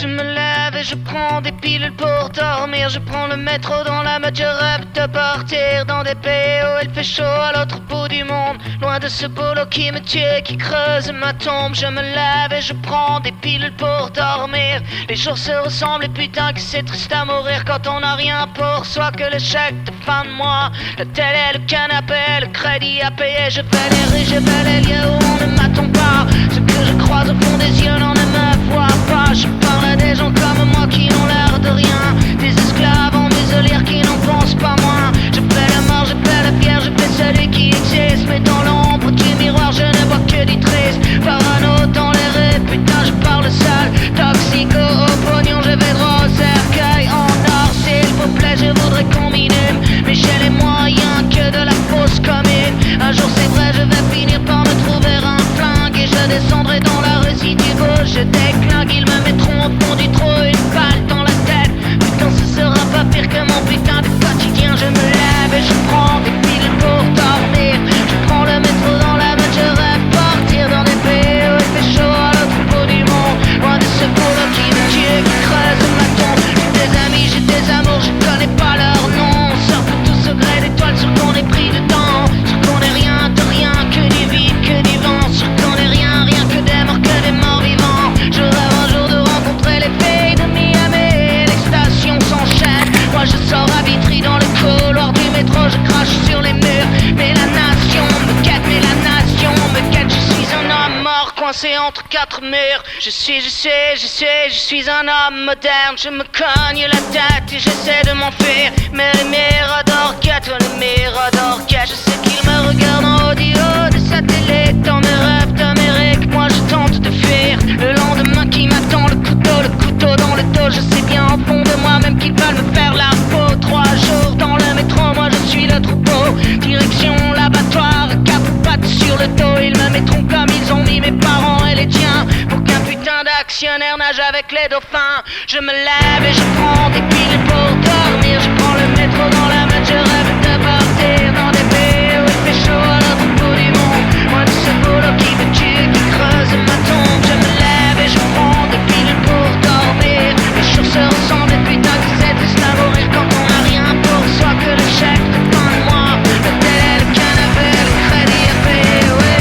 Je me lève et je prends des pilules pour dormir. Je prends le métro dans la mode, je rêve de partir dans des pays où il fait chaud à l'autre bout du monde. Loin de ce boulot qui me tue, qui creuse ma tombe. Je me lève et je prends des pilules pour dormir. Les jours se ressemblent et putain que c'est triste à mourir quand on n'a rien pour soi que le chèque de fin de mois. La télé, le canapé, le crédit à payer. Je vais les rues, je vais les lieux où on ne m'attend pas. Ce que je croise au fond des yeux n'en ne me voit pas. Je parle à des gens comme moi qui n'ont l'air de rien. Des esclaves en muselière qui n'en pensent pas moins. Je fais la mort, je fais la pierre, je fais celui qui existe. Mais dans l'ombre du miroir je ne vois que du triste. Parano dans les rues, putain je parle sale. Toxico au pognon, je vais droit au cercueil en or. S'il vous plaît je voudrais qu'on m'inhume, mais j'ai les moyens que de la fausse commune. Un jour c'est vrai je vais finir par me trouver un flingue. Et je descendrai dans la rue si tu veux, je déclingue. Ils me mettront au fond du trou une balle dans la tête. Putain ce sera pas pire que mon putain de quotidien. Je me lève et je prends des pilules pour dormir. Je prends le métro dans la mode, je rêve partir dans des pays où il fait chaud à l'autre bout du monde. Loin de ce boulot qui me tue, qui creuse ma tombe. J'ai des amis, j'ai des amours, je connais pas leur nom. On sort tous au gré d'étoiles, sur qu'on est pris dedans. Sur qu'on est rien de rien, que du vide, que du vent. Sur qu'on est rien, rien que des morts, que des morts vivants. Je rêve un jour de rencontrer les filles de Miami. Les stations s'enchaînent, moi je sors à Vitry dans le couloir du métro. Je crache sur les murs, mais la nation me quête, mais la nation me quête. Je suis un homme mort coincé entre quatre murs. Je suis un homme moderne. Je me cogne la tête et j'essaie de m'enfuir. Mais les miradors quêtent, les miradors quêtent. Je sais qu'ils me regardent en audio de satellite. Dans mes rêves d'Amérique, moi je tente de fuir le lendemain qui m'attend, le couteau dans le dos. Je sais bien au fond de moi-même qu'ils veulent me faire la peau. 3 jours dans le métro, moi je suis le troupeau. Direction l'abattoir, cap ou patte sur le dos. Ils me mettront comme ils ont mis mes parents et les tiens. Pour qu'un putain d'actionnaire nage avec les dauphins. Je me lève et je prends des pilules pour dormir. Je prends le métro dans la main, je rêve de partir dans des pays où il fait chaud à l'autre bout du monde. Moi de ce boulot qui me tue, qui creuse ma tombe. Je me lève et je prends des pilules pour dormir. Les jours se ressemblent et putain que c'est triste à mourir quand on n'a rien pour soi que le chèque de fin de mois. Le télé, le canapé, le crédit à payer, oui.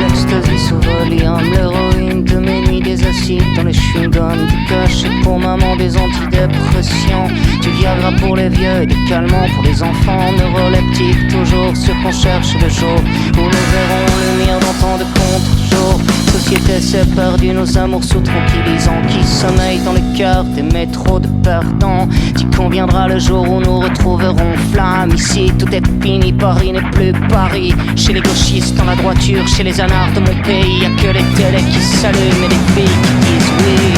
L'ecstasy sous Valium, l'héroïne de mes nuits, des acides dans les chewing-gums, du cachet pour maman, des antidépressants, du Viagra pour les vieux et des calmants pour les enfants, neuroleptiques toujours ceux qu'on cherche le jour où nous verrons le mire dans tant de contre-jours. Société s'est perdue, nos amours sous tranquillisants qui sommeillent dans le cœur des métros de perdants. Dit qu'on viendra le jour où nous retrouverons flamme. Ici tout est fini, Paris n'est plus Paris. Chez les gauchistes dans la droiture, chez les anards de mon pays, y'a que les télés qui s'allument et les filles qui disent oui.